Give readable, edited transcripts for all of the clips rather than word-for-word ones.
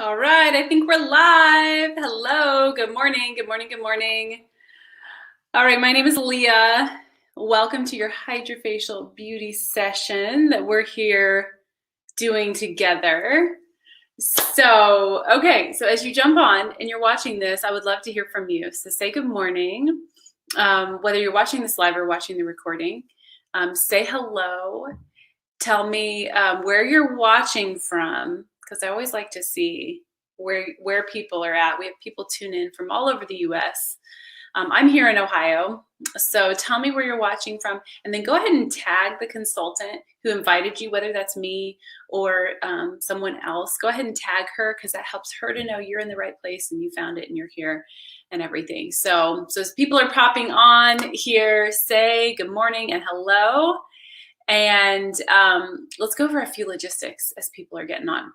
All right, I think we're live. Hello, good morning, good morning, good morning. All right, my name is Leah. Welcome to your HydraFacial Beauty Session that we're here doing together. So as you jump on and you're watching this, I would love to hear from you. So say good morning, whether you're watching this live or watching the recording. Say hello. Tell me where you're watching from, because I always like to see where people are at. We have people tune in from all over the U.S. I'm here in Ohio, so tell me where you're watching from, and then go ahead and tag the consultant who invited you, whether that's me or someone else. Go ahead and tag her, because that helps her to know you're in the right place and you found it and you're here and everything. So as people are popping on here, say good morning and hello. And let's go over a few logistics as people are getting on.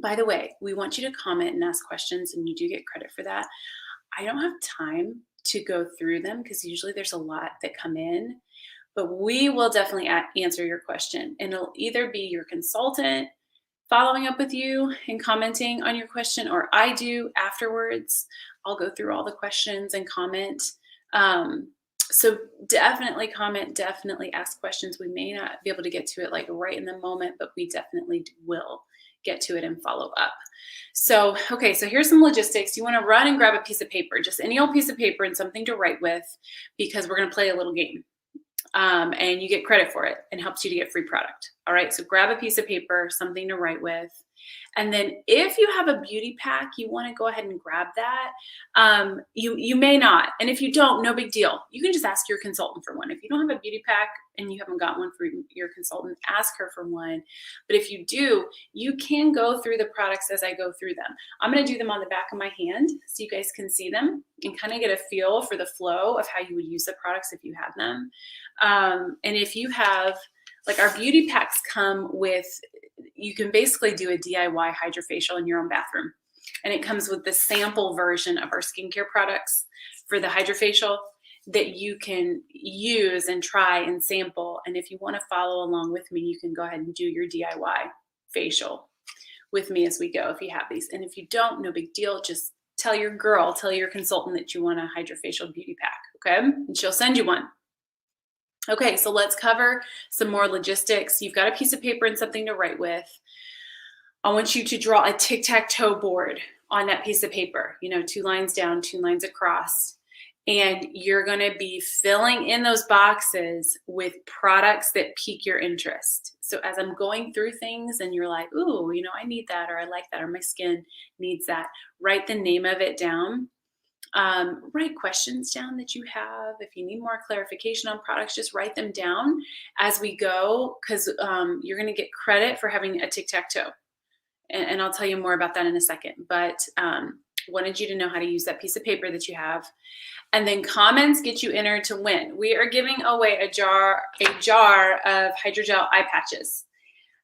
By the way, we want you to comment and ask questions, and you do get credit for that. I don't have time to go through them because usually there's a lot that come in, but we will definitely answer your question. And it'll either be your consultant following up with you and commenting on your question, or I do afterwards. I'll go through all the questions and comment. So definitely comment, definitely ask questions. We may not be able to get to it like right in the moment, but we definitely will get to it and follow up. So here's some logistics. You want to run and grab a piece of paper, just any old piece of paper and something to write with, because we're going to play a little game. And you get credit for it and helps you to get free product. All right, so grab a piece of paper, something to write with. And then if you have a beauty pack, you want to go ahead and grab that. You may not. And if you don't, no big deal. You can just ask your consultant for one. If you don't have a beauty pack and you haven't got one for your consultant, ask her for one. But if you do, you can go through the products as I go through them. I'm going to do them on the back of my hand so you guys can see them and kind of get a feel for the flow of how you would use the products if you have them. And if you have, like, our beauty packs come with, you can basically do a DIY HydraFacial in your own bathroom. And it comes with the sample version of our skincare products for the HydraFacial that you can use and try and sample. And if you want to follow along with me, you can go ahead and do your DIY facial with me as we go if you have these. And if you don't, no big deal. Just tell your consultant that you want a HydraFacial beauty pack, okay? And she'll send you one. Okay, so let's cover some more logistics. You've got a piece of paper and something to write with. I want you to draw a tic-tac-toe board on that piece of paper, 2 lines down, 2 lines across. And you're gonna be filling in those boxes with products that pique your interest. So as I'm going through things and you're like, ooh, I need that, or I like that, or my skin needs that, write the name of it down. Write questions down that you have. If you need more clarification on products, just write them down as we go, because you're going to get credit for having a tic-tac-toe. And I'll tell you more about that in a second. But wanted you to know how to use that piece of paper that you have. And then comments get you entered to win. We are giving away a jar of hydrogel eye patches.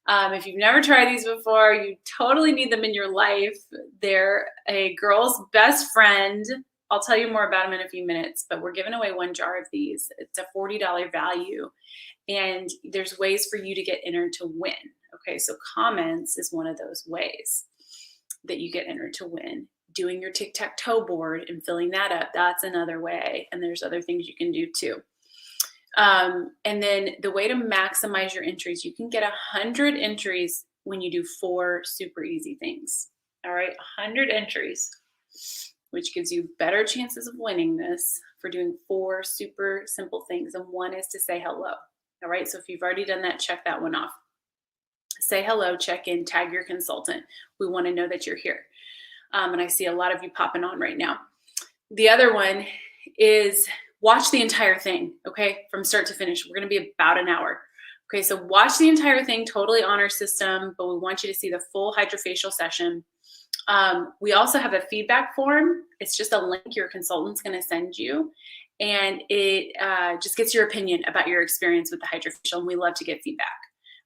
If you've never tried these before, you totally need them in your life. They're a girl's best friend. I'll tell you more about them in a few minutes, but we're giving away 1 jar of these. It's a $40 value, and there's ways for you to get entered to win. Okay, so comments is one of those ways that you get entered to win. Doing your tic-tac-toe board and filling that up, that's another way, and there's other things you can do too. And then the way to maximize your entries, you can get 100 entries when you do 4 super easy things. All right, 100 entries, which gives you better chances of winning this for doing 4 super simple things. And one is to say hello. All right, so if you've already done that, check that one off. Say hello, check in, tag your consultant. We want to know that you're here. And I see a lot of you popping on right now. The other one is watch the entire thing, okay, from start to finish. We're going to be about an hour. Okay, so watch the entire thing totally on our system, but we want you to see the full HydraFacial session. We also have a feedback form. It's just a link your consultant's going to send you, and it just gets your opinion about your experience with the HydraFacial, and we love to get feedback.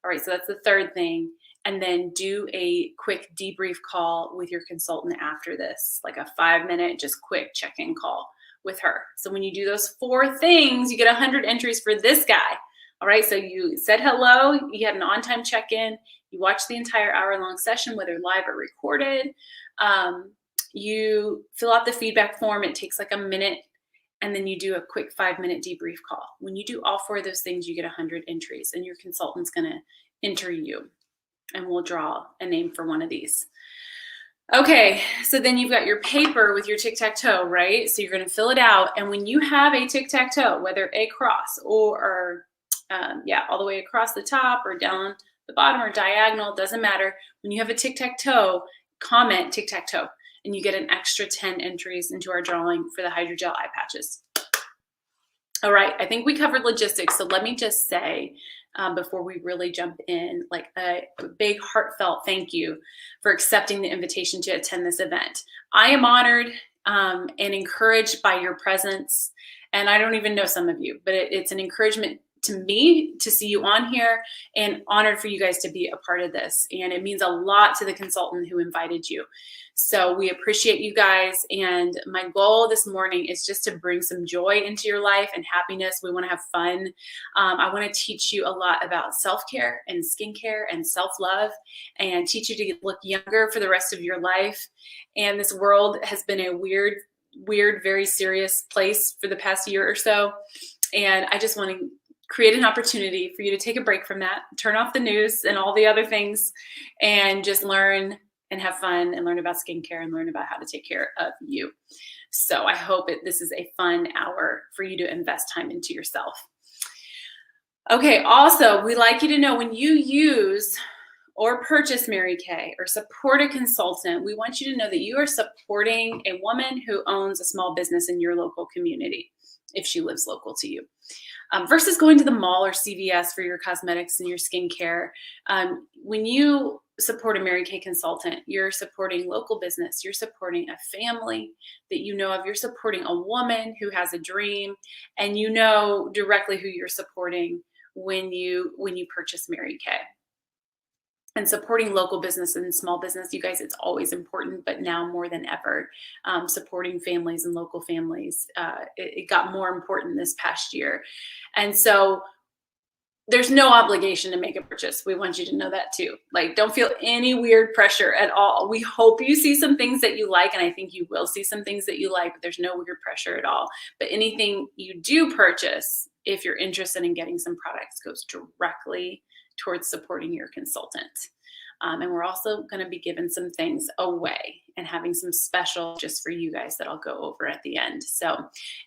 All right, so that's the third thing. And then do a quick debrief call with your consultant after this, like a 5-minute, just quick check-in call with her. So when you do those 4 things, you get 100 entries for this guy. All right, so you said hello, you had an on-time check-in, You watch the entire hour-long session, whether live or recorded. You fill out the feedback form. It takes like a minute, and then you do a quick 5-minute debrief call. When you do all 4 of those things, you get 100 entries, and your consultant's going to enter you, and we'll draw a name for one of these. Okay, so then you've got your paper with your tic-tac-toe, right? So you're going to fill it out, and when you have a tic-tac-toe, whether a cross or all the way across the top or down the bottom or diagonal, doesn't matter. When you have a tic-tac-toe, comment tic-tac-toe, and you get an extra 10 entries into our drawing for the hydrogel eye patches. All right, I think we covered logistics, so let me just say, before we really jump in, like a big heartfelt thank you for accepting the invitation to attend this event. I am honored and encouraged by your presence, and I don't even know some of you, but it's an encouragement to me to see you on here, and honored for you guys to be a part of this. And it means a lot to the consultant who invited you. So we appreciate you guys. And my goal this morning is just to bring some joy into your life and happiness. We want to have fun. I want to teach you a lot about self-care and skincare and self-love, and teach you to look younger for the rest of your life. And this world has been a weird, very serious place for the past year or so. And I just want to create an opportunity for you to take a break from that, turn off the news and all the other things, and just learn and have fun and learn about skincare and learn about how to take care of you. So I hope this is a fun hour for you to invest time into yourself. Okay, also, we'd like you to know when you use or purchase Mary Kay or support a consultant, we want you to know that you are supporting a woman who owns a small business in your local community, if she lives local to you. Versus going to the mall or CVS for your cosmetics and your skincare. When you support a Mary Kay consultant, you're supporting local business, you're supporting a family that you know of, you're supporting a woman who has a dream, and you know directly who you're supporting when you purchase Mary Kay. And supporting local business and small business, you guys, it's always important, but now more than ever, supporting families and local families, it got more important this past year. And so there's no obligation to make a purchase. We want you to know that too. Like, don't feel any weird pressure at all. We hope you see some things that you like, and I think you will see some things that you like, but there's no weird pressure at all. But anything you do purchase, if you're interested in getting some products, goes directly towards supporting your consultant. And we're also going to be giving some things away and having some special just for you guys that I'll go over at the end. So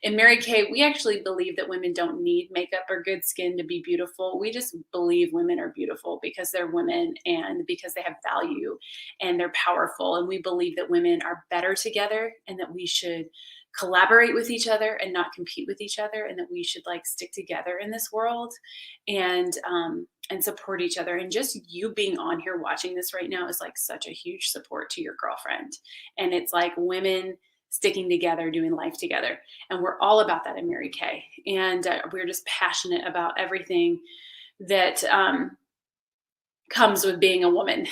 in Mary Kay, we actually believe that women don't need makeup or good skin to be beautiful. We just believe women are beautiful because they're women and because they have value and they're powerful. And we believe that women are better together and that we should collaborate with each other and not compete with each other, and that we should like stick together in this world and support each other. And just you being on here watching this right now is like such a huge support to your girlfriend. And it's like women sticking together, doing life together. And we're all about that in Mary Kay. And we're just passionate about everything that comes with being a woman.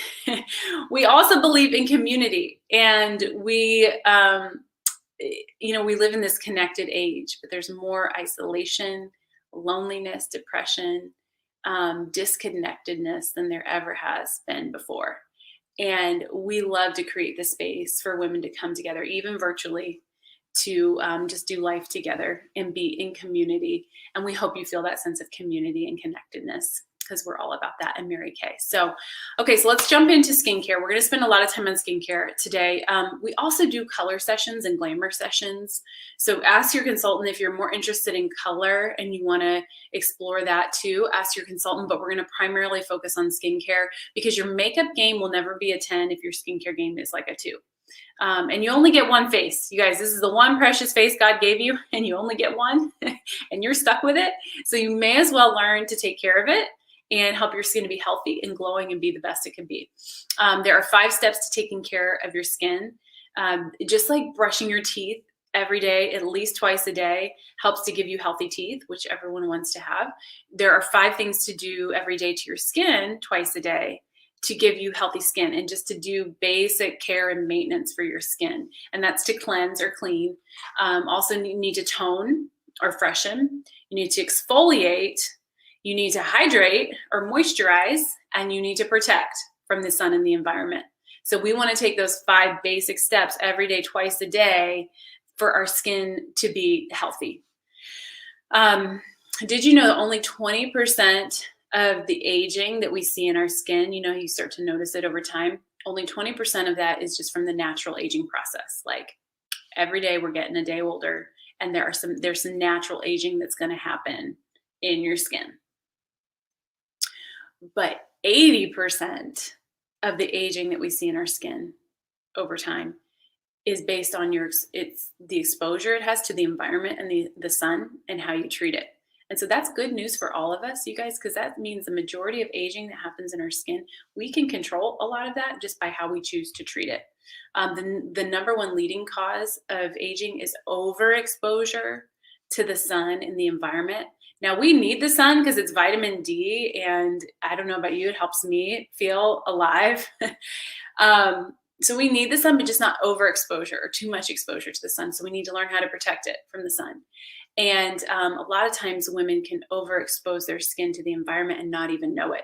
We also believe in community, and we live in this connected age, but there's more isolation, loneliness, depression, disconnectedness than there ever has been before. And we love to create the space for women to come together, even virtually, to just do life together and be in community. And we hope you feel that sense of community and connectedness, because we're all about that in Mary Kay. So, okay, so let's jump into skincare. We're gonna spend a lot of time on skincare today. We also do color sessions and glamour sessions. So ask your consultant if you're more interested in color and you wanna explore that too, ask your consultant, but we're gonna primarily focus on skincare because your makeup game will never be a 10 if your skincare game is like a 2. And you only get one face. You guys, this is the one precious face God gave you, and you only get one, and you're stuck with it. So you may as well learn to take care of it and help your skin to be healthy and glowing and be the best it can be. There are 5 steps to taking care of your skin. Just like brushing your teeth every day, at least twice a day, helps to give you healthy teeth, which everyone wants to have. There are 5 things to do every day to your skin twice a day to give you healthy skin and just to do basic care and maintenance for your skin. And that's to cleanse or clean. Also, you need to tone or freshen. You need to exfoliate. You need to hydrate or moisturize, and you need to protect from the sun and the environment. So we want to take those 5 basic steps every day, twice a day, for our skin to be healthy. Did you know that only 20% of the aging that we see in our skin, you start to notice it over time, only 20% of that is just from the natural aging process. Like every day we're getting a day older, and there's some natural aging that's going to happen in your skin. But 80% of the aging that we see in our skin over time is based on it's the exposure it has to the environment and the sun and how you treat it. And so that's good news for all of us, you guys, because that means the majority of aging that happens in our skin, we can control a lot of that just by how we choose to treat it. The number one leading cause of aging is overexposure to the sun and the environment. Now, we need the sun because it's vitamin D, and I don't know about you, it helps me feel alive. So we need the sun, but just not overexposure or too much exposure to the sun. So we need to learn how to protect it from the sun. And a lot of times women can overexpose their skin to the environment and not even know it.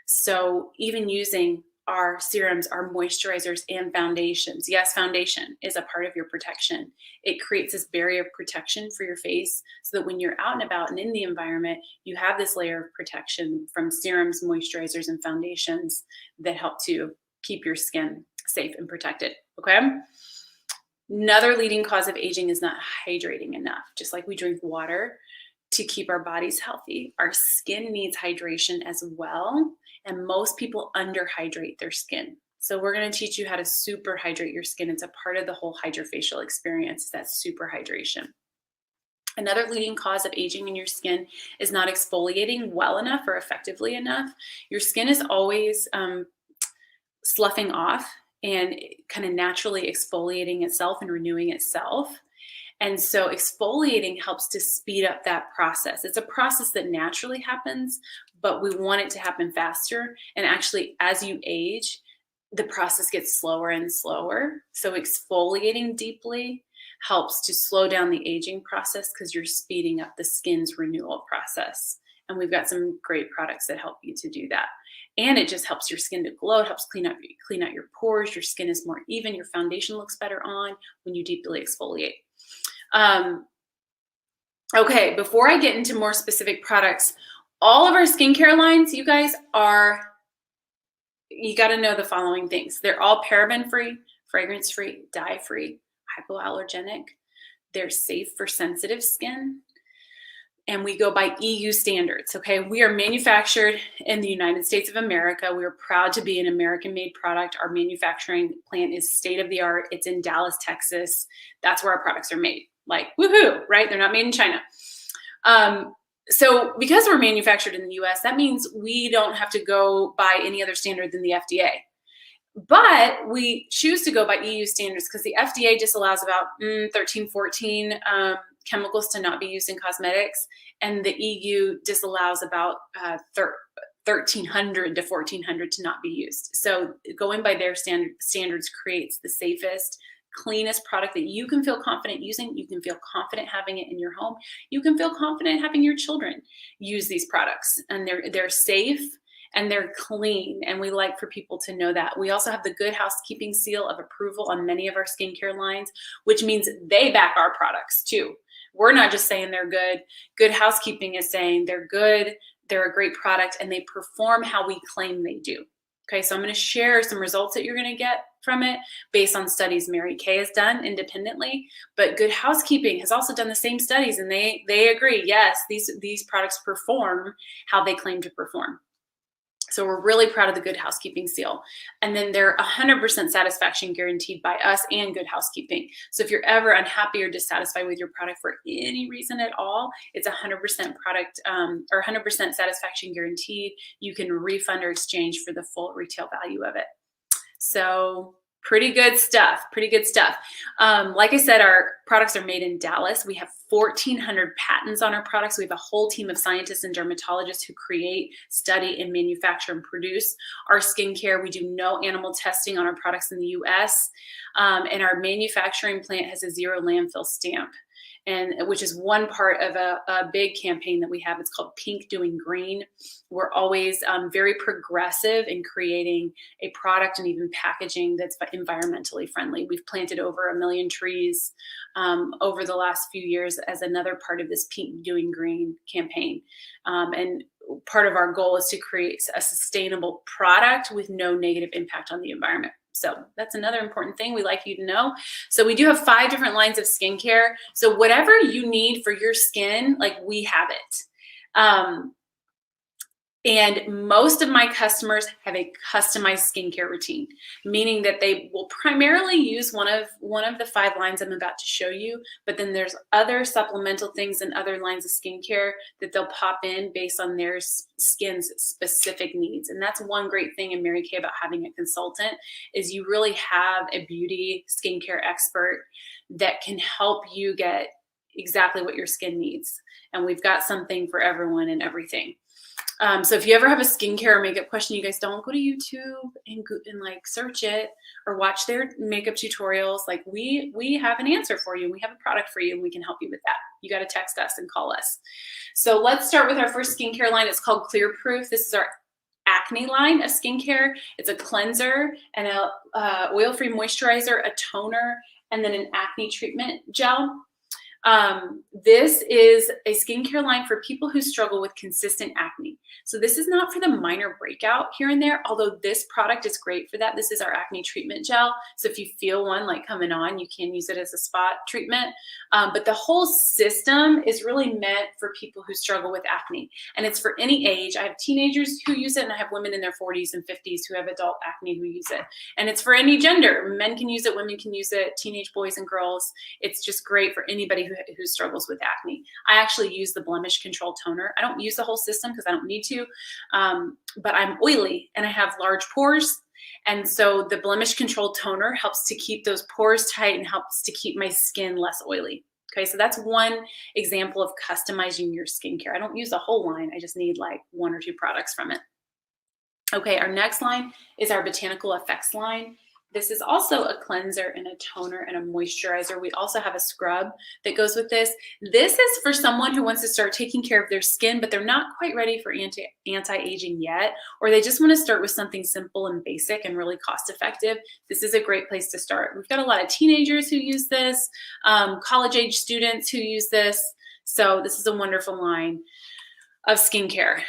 So even using our serums, our moisturizers, and foundations. Yes, foundation is a part of your protection. It creates this barrier of protection for your face so that when you're out and about and in the environment, you have this layer of protection from serums, moisturizers, and foundations that help to keep your skin safe and protected, okay? Another leading cause of aging is not hydrating enough. Just like we drink water to keep our bodies healthy, our skin needs hydration as well. And most people underhydrate their skin. So we're going to teach you how to super hydrate your skin. It's a part of the whole HydraFacial experience, that super hydration. Another leading cause of aging in your skin is not exfoliating well enough or effectively enough. Your skin is always sloughing off and kind of naturally exfoliating itself and renewing itself. And so exfoliating helps to speed up that process. It's a process that naturally happens, but we want it to happen faster. And actually, as you age, the process gets slower and slower. So exfoliating deeply helps to slow down the aging process because you're speeding up the skin's renewal process. And we've got some great products that help you to do that. And it just helps your skin to glow. It helps clean out your pores. Your skin is more even. Your foundation looks better on when you deeply exfoliate. Okay, before I get into more specific products, all of our skincare lines, you guys, you got to know the following things. They're all paraben-free, fragrance-free, dye-free, hypoallergenic. They're safe for sensitive skin. And we go by EU standards, okay? We are manufactured in the United States of America. We're proud to be an American-made product. Our manufacturing plant is state-of-the-art. It's in Dallas, Texas. That's where our products are made. Like, woohoo, right? They're not made in China. So because we're manufactured in the US, that means we don't have to go by any other standard than the FDA. But we choose to go by EU standards because the FDA just allows about 13, 14 chemicals to not be used in cosmetics, and the EU disallows about 1,300 to 1,400 to not be used. So going by their standards creates the safest, cleanest product that you can feel confident using. You can feel confident having it in your home. You can feel confident having your children use these products, and they're safe and they're clean. And we like for people to know that. We also have the Good Housekeeping seal of approval on many of our skincare lines, which means they back our products too. We're not just saying they're good. Good Housekeeping is saying they're good, they're a great product, and they perform how we claim they do. Okay, so I'm going to share some results that you're going to get from it based on studies Mary Kay has done independently, but Good Housekeeping has also done the same studies, and they agree, yes, these products perform how they claim to perform. So we're really proud of the Good Housekeeping seal. And then they're 100% satisfaction guaranteed by us and Good Housekeeping. So if you're ever unhappy or dissatisfied with your product for any reason at all, it's 100% product or 100% satisfaction guaranteed. You can refund or exchange for the full retail value of it. So pretty good stuff, pretty good stuff. Like I said, our products are made in Dallas. We have 1,400 patents on our products. We have a whole team of scientists and dermatologists who create, study, and manufacture and produce our skincare. We do no animal testing on our products in the US. And our manufacturing plant has a 0 landfill stamp. and which is one part of a big campaign that we have. It's called Pink Doing Green. We're always very progressive in creating a product and even packaging that's environmentally friendly. We've planted over 1 million trees over the last few years as another part of this Pink Doing Green campaign. And part of our goal is to create a sustainable product with no negative impact on the environment. So that's another important thing we like you to know. So we do have 5 different lines of skincare. So whatever you need for your skin, like, we have it. And most of my customers have a customized skincare routine, meaning that they will primarily use one of the 5 lines I'm about to show you, but then there's other supplemental things and other lines of skincare that they'll pop in based on their skin's specific needs. And that's one great thing in Mary Kay about having a consultant, is you really have a beauty skincare expert that can help you get exactly what your skin needs. And we've got something for everyone and everything. So if you ever have a skincare or makeup question, you guys don't go to YouTube and like search it or watch their makeup tutorials. Like, we have an answer for you. We have a product for you, and we can help you with that. You got to text us and call us. So let's start with our first skincare line. It's called Clear Proof. This is our acne line of skincare. It's a cleanser and a oil-free moisturizer, a toner, and then an acne treatment gel. This is a skincare line for people who struggle with consistent acne. So this is not for the minor breakout here and there, although this product is great for that. This is our acne treatment gel. So if you feel one like coming on, you can use it as a spot treatment. But the whole system is really meant for people who struggle with acne. And it's for any age. I have teenagers who use it, and I have women in their 40s and 50s who have adult acne who use it. And it's for any gender. Men can use it, women can use it, teenage boys and girls. It's just great for anybody who struggles with acne. I actually use the blemish control toner. I don't use the whole system because I don't need to, but I'm oily and I have large pores. And so the blemish control toner helps to keep those pores tight and helps to keep my skin less oily. Okay, so that's one example of customizing your skincare. I don't use the whole line. I just need like 1 or 2 products from it. Okay, our next line is our Botanical Effects line. This is also a cleanser and a toner and a moisturizer. We also have a scrub that goes with this. This is for someone who wants to start taking care of their skin, but they're not quite ready for anti-aging yet, or they just want to start with something simple and basic and really cost effective. This is a great place to start. We've got a lot of teenagers who use this, college age students who use this. So this is a wonderful line of skincare.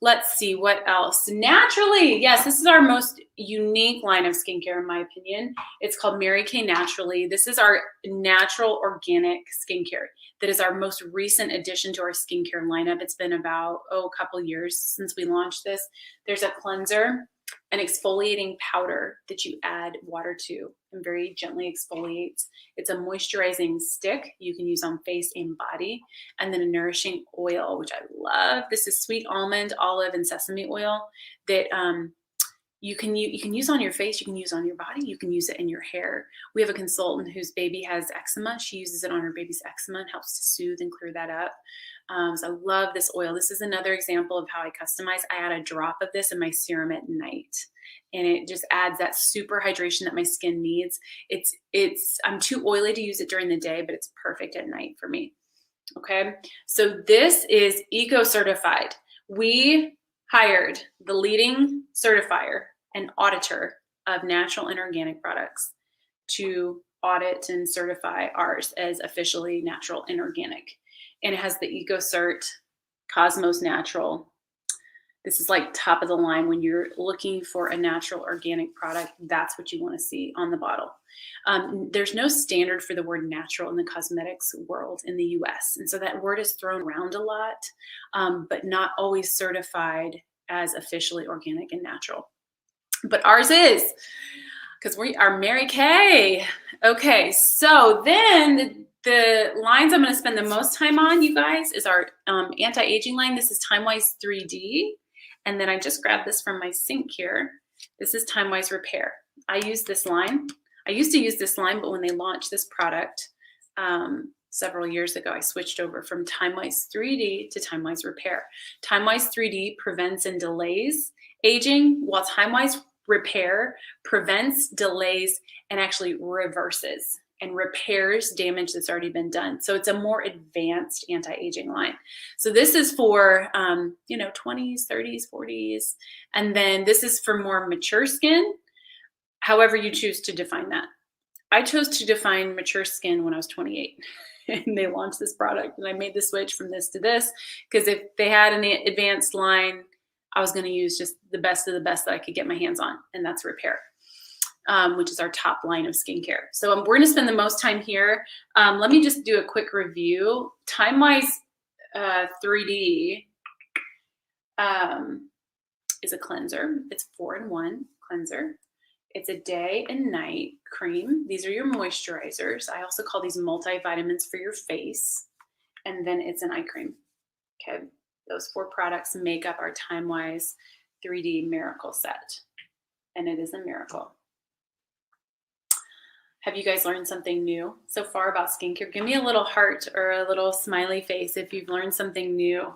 Let's see what else. Naturally, yes, this is our most unique line of skincare, in my opinion. It's called Mary Kay Naturally. This is our natural organic skincare. That is our most recent addition to our skincare lineup. It's been about, a couple years since we launched this. There's a cleanser, an exfoliating powder that you add water to and very gently exfoliates. It's a moisturizing stick you can use on face and body, and then a nourishing oil, which I love. This is sweet almond, olive, and sesame oil that you can use on your face, you can use on your body, you can use it in your hair. We have a consultant whose baby has eczema. She uses it on her baby's eczema and helps to soothe and clear that up. So I love this oil. This is another example of how I customize. I add a drop of this in my serum at night, and it just adds that super hydration that my skin needs. I'm too oily to use it during the day, but it's perfect at night for me. Okay, so this is eco-certified. We hired the leading certifier and auditor of natural and organic products to audit and certify ours as officially natural and organic. And it has the EcoCert, Cosmos Natural. This is like top of the line. When you're looking for a natural organic product, that's what you want to see on the bottle. There's no standard for the word natural in the cosmetics world in the US. And so that word is thrown around a lot, but not always certified as officially organic and natural. But ours is, because we are Mary Kay. Okay, so then the lines I'm going to spend the most time on, you guys, is our anti-aging line. This is TimeWise 3D. And then I just grabbed this from my sink here. This is TimeWise Repair. I use this line. I used to use this line, but when they launched this product several years ago, I switched over from TimeWise 3D to TimeWise Repair. TimeWise 3D prevents and delays aging, while TimeWise Repair prevents, delays, and actually reverses and repairs damage that's already been done. So it's a more advanced anti-aging line. So this is for, 20s, 30s, 40s. And then this is for more mature skin, however you choose to define that. I chose to define mature skin when I was 28 and they launched this product and I made the switch from this to this because if they had an advanced line, I was going to use just the best of the best that I could get my hands on, and that's Repair, which is our top line of skincare. So we're going to spend the most time here. Let me just do a quick review. Time-wise 3D is a cleanser. It's 4-in-1 cleanser. It's a day and night cream. These are your moisturizers. I also call these multivitamins for your face. And then it's an eye cream. Okay, those 4 products make up our Time-wise 3D miracle set. And it is a miracle. Have you guys learned something new so far about skincare? Give me a little heart or a little smiley face if you've learned something new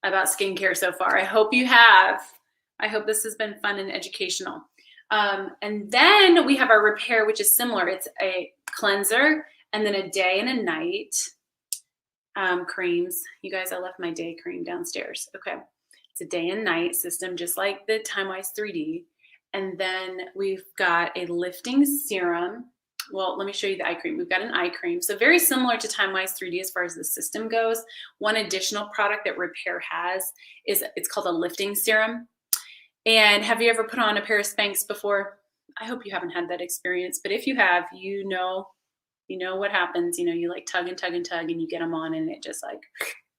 about skincare so far. I hope you have. I hope this has been fun and educational. And then we have our Repair, which is similar. It's a cleanser and then a day and a night creams. You guys, I left my day cream downstairs. Okay. It's a day and night system, just like the Time-wise 3D. And then we've got a lifting serum. Well, let me show you the eye cream. We've got an eye cream. So very similar to Time-wise 3D as far as the system goes. One additional product that Repair has is it's called a lifting serum. And have you ever put on a pair of Spanx before? I hope you haven't had that experience, but if you have, you know what happens. You like tug and tug and tug and you get them on and it just like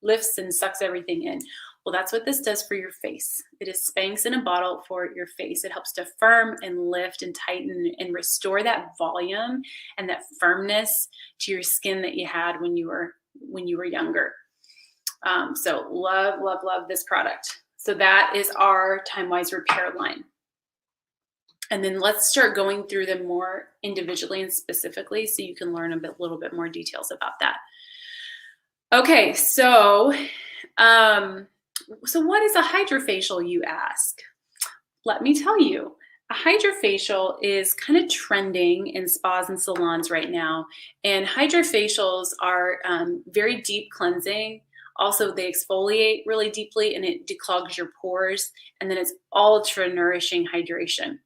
lifts and sucks everything in. Well, that's what this does for your face. It is Spanx in a bottle for your face. It helps to firm and lift and tighten and restore that volume and that firmness to your skin that you had when you were younger. So love, love, love this product. So that is our Time-wise Repair line. And then let's start going through them more individually and specifically so you can learn a little bit more details about that. Okay, so what is a HydraFacial, you ask? Let me tell you. A HydraFacial is kind of trending in spas and salons right now. And HydraFacials are very deep cleansing. Also, they exfoliate really deeply and it declogs your pores. And then it's ultra nourishing hydration.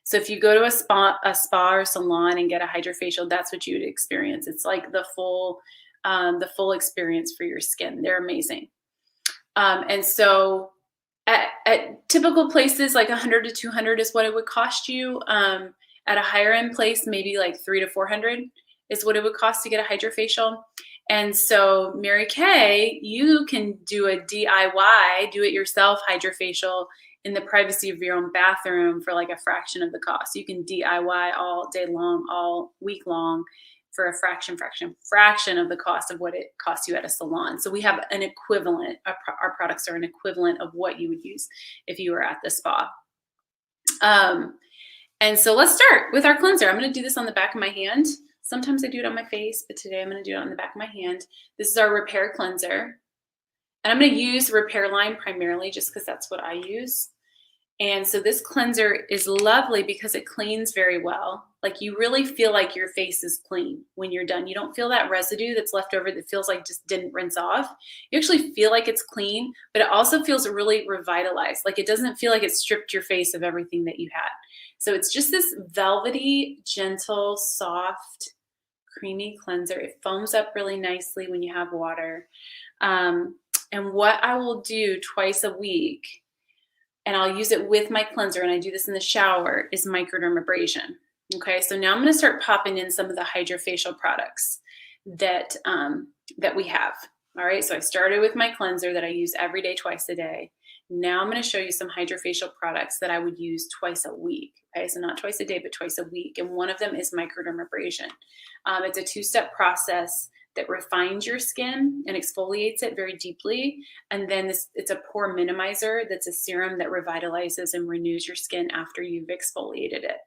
So if you go to a spa or salon and get a HydraFacial, that's what you would experience. It's like the full experience for your skin. They're amazing. And so at typical places, like 100 to 200 is what it would cost you. At a higher end place, maybe like 300 to 400 is what it would cost to get a HydraFacial. And so Mary Kay, you can do a DIY, do it yourself HydraFacial in the privacy of your own bathroom for like a fraction of the cost. You can DIY all day long, all week long for a fraction of the cost of what it costs you at a salon. So we have an equivalent, our products are an equivalent of what you would use if you were at the spa. And so let's start with our cleanser. I'm going to do this on the back of my hand. Sometimes I do it on my face, but today I'm going to do it on the back of my hand. This is our Repair cleanser. And I'm going to use Repair line primarily just because that's what I use. And so this cleanser is lovely because it cleans very well. Like you really feel like your face is clean when you're done. You don't feel that residue that's left over that feels like just didn't rinse off. You actually feel like it's clean, but it also feels really revitalized. Like it doesn't feel like it stripped your face of everything that you had. So it's just this velvety, gentle, soft, creamy cleanser. It foams up really nicely when you have water. And what I will do twice a week, and I'll use it with my cleanser, and I do this in the shower, is microdermabrasion. Okay, so now I'm going to start popping in some of the HydraFacial products that we have. All right, so I started with my cleanser that I use every day, twice a day. Now I'm going to show you some HydraFacial products that I would use twice a week. Okay, so not twice a day, but twice a week. And one of them is microdermabrasion. It's a 2-step process that refines your skin and exfoliates it very deeply. And then it's a pore minimizer that's a serum that revitalizes and renews your skin after you've exfoliated it.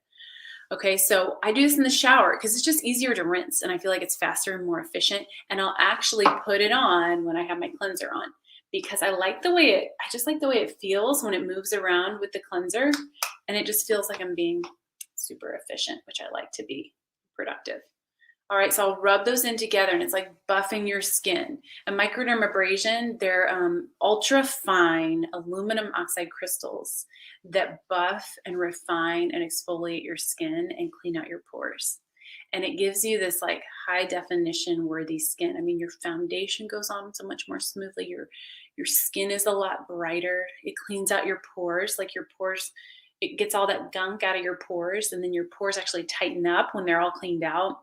Okay, so I do this in the shower because it's just easier to rinse and I feel like it's faster and more efficient. And I'll actually put it on when I have my cleanser on because I just like the way it feels when it moves around with the cleanser, and it just feels like I'm being super efficient, which I like to be productive. All right, so I'll rub those in together and it's like buffing your skin. A microdermabrasion, they're ultra fine aluminum oxide crystals that buff and refine and exfoliate your skin and clean out your pores. And it gives you this like high definition worthy skin. I mean, your foundation goes on so much more smoothly. Your skin is a lot brighter. It cleans out your pores, like your pores, it gets all that gunk out of your pores, and then your pores actually tighten up when they're all cleaned out.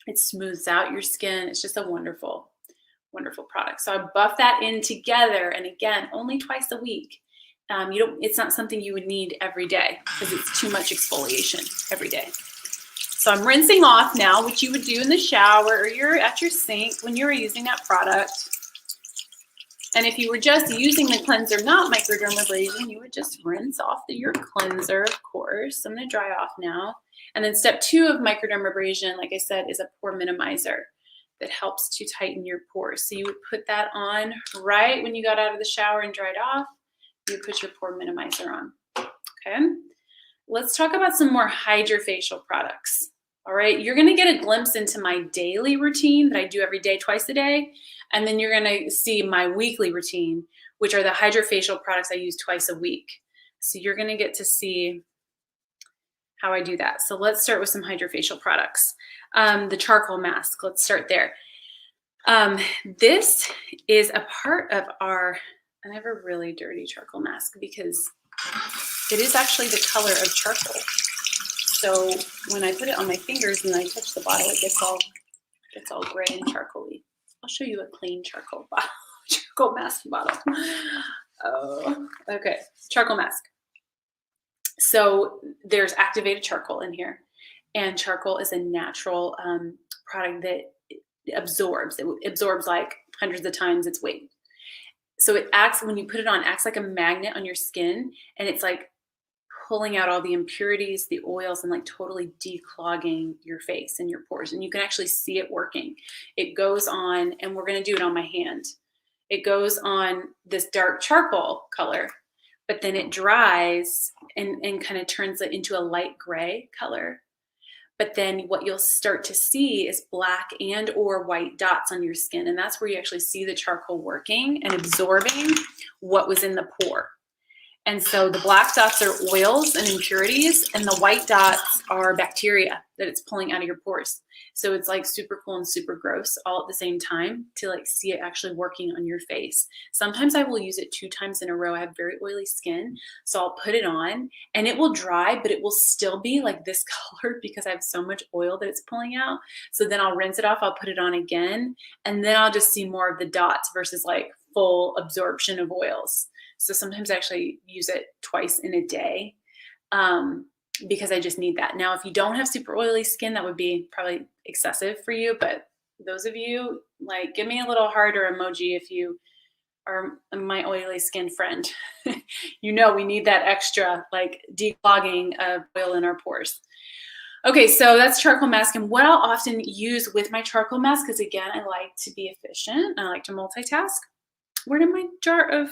It smooths out your skin. It's just a wonderful, wonderful product. So I buff that in together, and again, only twice a week. It's not something you would need every day because it's too much exfoliation every day. So I'm rinsing off now, which you would do in the shower or you're at your sink when you're using that product. And if you were just using the cleanser, not microdermabrasion, you would just rinse off your cleanser, of course. I'm going to dry off now. And then step 2 of microdermabrasion, like I said, is a pore minimizer that helps to tighten your pores. So you would put that on right when you got out of the shower and dried off. You put your pore minimizer on. Okay. Let's talk about some more HydraFacial products. All right. You're going to get a glimpse into my daily routine that I do every day, twice a day. And then you're going to see my weekly routine, which are the HydraFacial products I use twice a week. So you're going to get to see how I do that. So let's start with some HydraFacial products. The charcoal mask, let's start there. This is a part of I have a really dirty charcoal mask because it is actually the color of charcoal. So when I put it on my fingers and I touch the bottle, it gets all gray and charcoaly. I'll show you a clean charcoal mask bottle. Oh, okay, charcoal mask. So there's activated charcoal in here, and charcoal is a natural product that absorbs. It absorbs like hundreds of times its weight. So it acts, when you put it on, acts like a magnet on your skin, and it's like pulling out all the impurities, the oils, and like totally declogging your face and your pores. And you can actually see it working. It goes on, and we're going to do it on my hand. It goes on this dark charcoal color, but then it dries and kind of turns it into a light gray color. But then what you'll start to see is black and or white dots on your skin. And that's where you actually see the charcoal working and absorbing what was in the pore. And so the black dots are oils and impurities, and the white dots are bacteria that it's pulling out of your pores. So it's like super cool and super gross all at the same time to like see it actually working on your face. Sometimes I will use it 2 times in a row. I have very oily skin, so I'll put it on and it will dry, but it will still be like this color because I have so much oil that it's pulling out. So then I'll rinse it off, I'll put it on again, and then I'll just see more of the dots versus like full absorption of oils. So sometimes I actually use it twice in a day because I just need that. Now, if you don't have super oily skin, that would be probably excessive for you. But those of you, like, give me a little heart or emoji if you are my oily skin friend. You know we need that extra, like, declogging of oil in our pores. Okay, so that's charcoal mask. And what I'll often use with my charcoal mask, because again, I like to be efficient. I like to multitask. Where did my jar of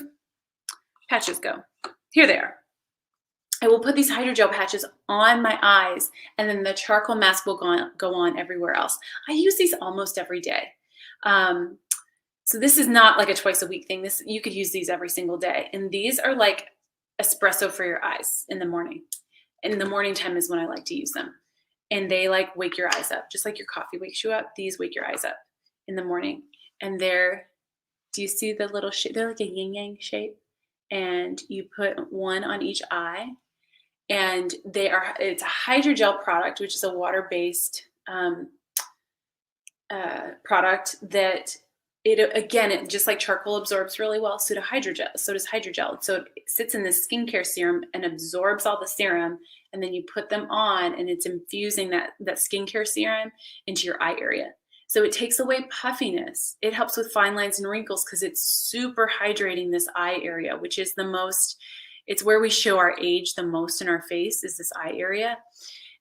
patches go? Here they are. I will put these hydrogel patches on my eyes, and then the charcoal mask will go on everywhere else. I use these almost every day. So this is not like a twice a week thing. You could use these every single day. And these are like espresso for your eyes in the morning. In the morning time is when I like to use them. And they like wake your eyes up, just like your coffee wakes you up. These wake your eyes up in the morning. And do you see the little shape? They're like a yin yang shape. And you put one on each eye, and it's a hydrogel product, which is a water-based product that it just like charcoal absorbs really well. So does hydrogel. So it sits in the skincare serum and absorbs all the serum, and then you put them on, and it's infusing that skincare serum into your eye area. So it takes away puffiness. It helps with fine lines and wrinkles because it's super hydrating this eye area, which is it's where we show our age the most in our face, is this eye area.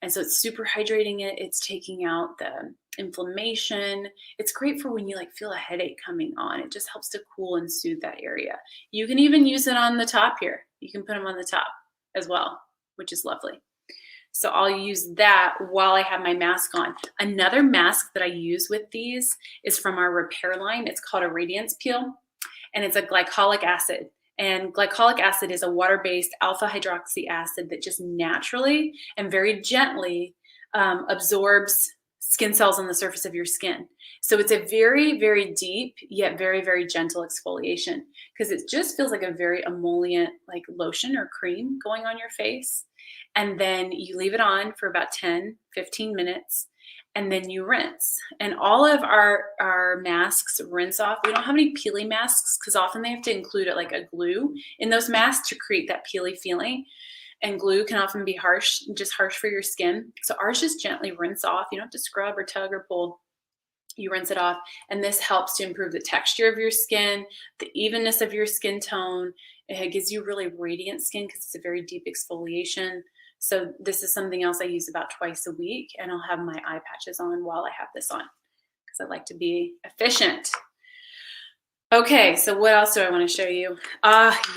And so it's super hydrating it. It's taking out the inflammation. It's great for when you like feel a headache coming on. It just helps to cool and soothe that area. You can even use it on the top here. You can put them on the top as well, which is lovely. So I'll use that while I have my mask on. Another mask that I use with these is from our repair line. It's called a Radiance Peel, and it's a glycolic acid. And glycolic acid is a water-based alpha hydroxy acid that just naturally and very gently absorbs skin cells on the surface of your skin. So it's a very, very deep yet very, very gentle exfoliation, because it just feels like a very emollient like lotion or cream going on your face. And then you leave it on for about 10, 15 minutes, and then you rinse. And all of our masks rinse off. We don't have any peely masks because often they have to include like a glue in those masks to create that peely feeling. And glue can often be harsh, just harsh for your skin. So ours just gently rinse off. You don't have to scrub or tug or pull. You rinse it off. And this helps to improve the texture of your skin, the evenness of your skin tone. It gives you really radiant skin because it's a very deep exfoliation. So this is something else I use about twice a week, and I'll have my eye patches on while I have this on because I like to be efficient. Okay, so what else do I want to show you?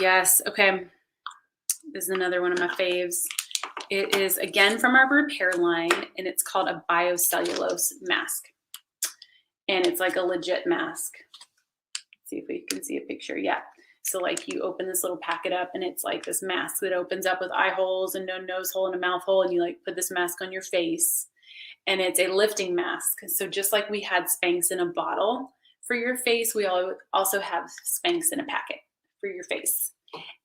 Yes, okay. This is another one of my faves. It is again from our repair line, and it's called a biocellulose mask. And it's like a legit mask. Let's see if we can see a picture. Yeah. So like you open this little packet up, and it's like this mask that opens up with eye holes and no nose hole and a mouth hole, and you like put this mask on your face, and it's a lifting mask. So just like we had Spanx in a bottle for your face, we also have Spanx in a packet for your face.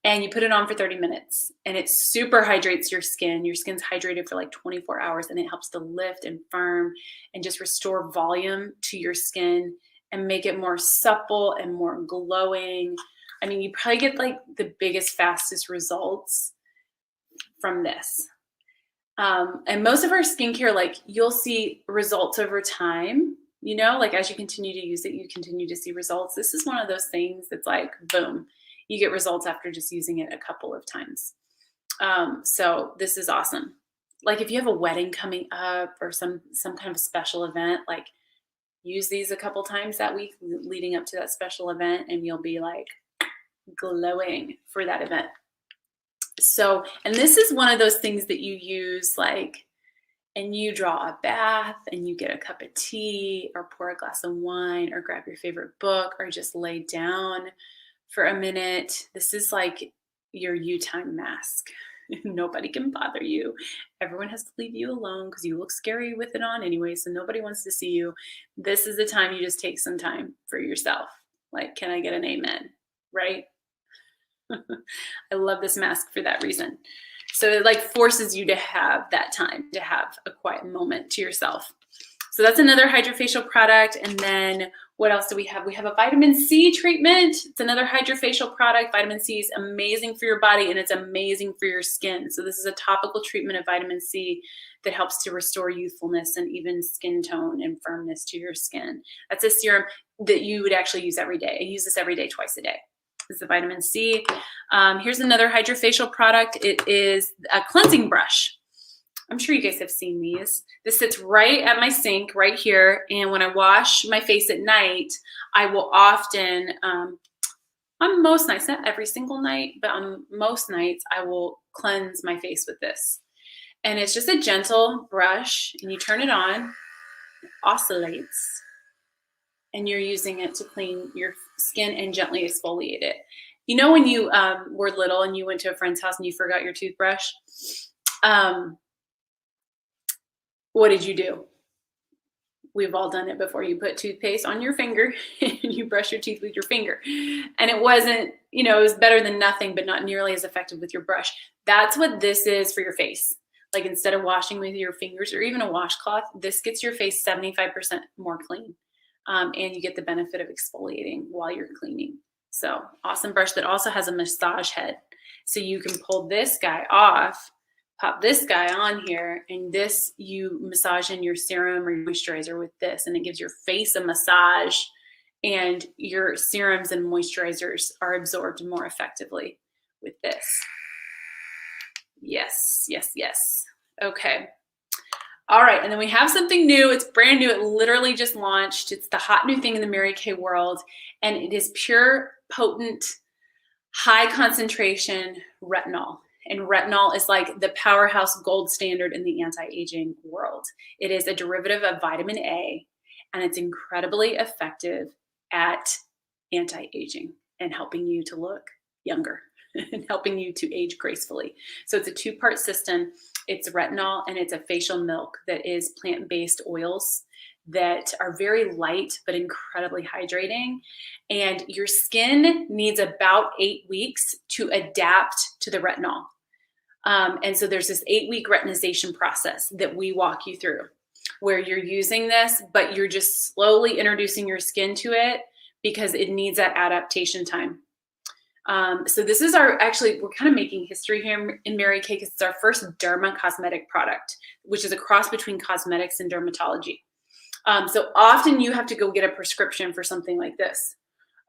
And you put it on for 30 minutes, and it super hydrates your skin. Your skin's hydrated for like 24 hours, and it helps to lift and firm and just restore volume to your skin and make it more supple and more glowing. I mean, you probably get like the biggest, fastest results from this. And most of our skincare, like you'll see results over time, you know, like as you continue to use it, you continue to see results. This is one of those things that's like, boom, you get results after just using it a couple of times. So this is awesome. Like if you have a wedding coming up or some kind of special event, like use these a couple times that week leading up to that special event, and you'll be like glowing for that event. So, and this is one of those things that you use like, and you draw a bath and you get a cup of tea or pour a glass of wine or grab your favorite book or just lay down for a minute. This is like your you time mask. Nobody can bother you. Everyone has to leave you alone because you look scary with it on anyway, so nobody wants to see you. This is the time you just take some time for yourself. Like, can I get an amen? Right? I love this mask for that reason. So it like forces you to have that time to have a quiet moment to yourself. So that's another HydraFacial product. And then what else do we have? We have a vitamin C treatment. It's another HydraFacial product. Vitamin C is amazing for your body, and it's amazing for your skin. So this is a topical treatment of vitamin C that helps to restore youthfulness and even skin tone and firmness to your skin. That's a serum that you would actually use every day. I use this every day, twice a day. This is the vitamin C. Here's another HydraFacial product. It is a cleansing brush. I'm sure you guys have seen these. This sits right at my sink right here. And when I wash my face at night, I will often, on most nights, not every single night, but on most nights, I will cleanse my face with this. And it's just a gentle brush, and you turn it on, it oscillates, and you're using it to clean your skin and gently exfoliate it. You know when you were little and you went to a friend's house and you forgot your toothbrush? What did you do? We've all done it before. You put toothpaste on your finger and you brush your teeth with your finger. And it wasn't, you know, it was better than nothing, but not nearly as effective with your brush. That's what this is for your face. Like instead of washing with your fingers or even a washcloth, this gets your face 75% more clean. And you get the benefit of exfoliating while you're cleaning. So awesome brush that also has a massage head. So you can pull this guy off, pop this guy on here, and this you massage in your serum or your moisturizer with this, and it gives your face a massage, and your serums and moisturizers are absorbed more effectively with this. Yes, yes, yes. Okay. All right, and then we have something new. It's brand new. It literally just launched. It's the hot new thing in the Mary Kay world, and it is pure, potent, high concentration retinol. And retinol is like the powerhouse gold standard in the anti-aging world. It is a derivative of vitamin A, and it's incredibly effective at anti-aging and helping you to look younger and helping you to age gracefully. So it's a two-part system. It's retinol and it's a facial milk that is plant-based oils that are very light but incredibly hydrating. And your skin needs about 8 weeks to adapt to the retinol. And so there's this 8-week retinization process that we walk you through where you're using this, but you're just slowly introducing your skin to it because it needs that adaptation time. So this is we're kind of making history here in Mary Kay because it's our first derma cosmetic product, which is a cross between cosmetics and dermatology. So often you have to go get a prescription for something like this.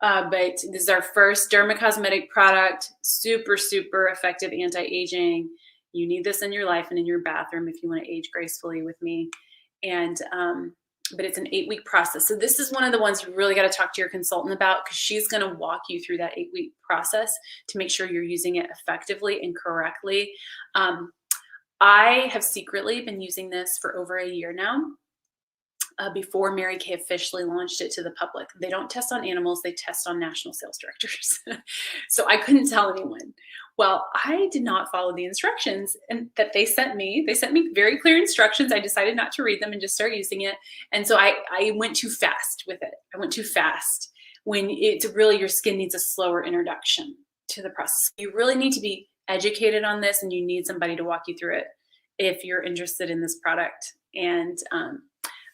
But this is our first derma cosmetic product, super, super effective anti-aging. You need this in your life and in your bathroom if you want to age gracefully with me. And but it's an 8-week process. So this is one of the ones you really got to talk to your consultant about because she's going to walk you through that 8-week process to make sure you're using it effectively and correctly. I have secretly been using this for over a year now. Before Mary Kay officially launched it to the public. They don't test on animals, they test on national sales directors. So I couldn't tell anyone. Well, I did not follow the instructions that they sent me. They sent me very clear instructions. I decided not to read them and just start using it. And so I went too fast with it. I went too fast when it's really your skin needs a slower introduction to the process. You really need to be educated on this and you need somebody to walk you through it if you're interested in this product. And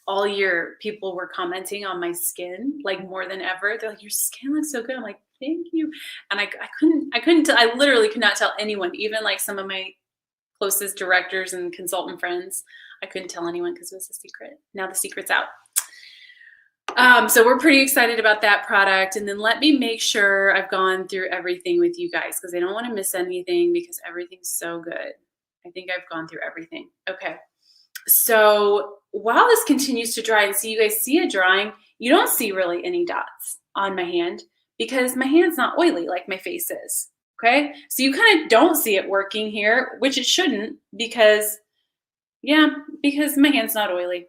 all year people were commenting on my skin like more than ever. They're like, your skin looks so good. I'm like, thank you. And I literally could not tell anyone, even like some of my closest directors and consultant friends. I couldn't tell anyone because it was a secret. Now the secret's out. So we're pretty excited about that product. And then let me make sure I've gone through everything with you guys because I don't want to miss anything because everything's so good. I think I've gone through everything. Okay. So while this continues to dry, and so you guys see it drying, you don't see really any dots on my hand because my hand's not oily like my face is, okay? So you kind of don't see it working here, which it shouldn't because my hand's not oily.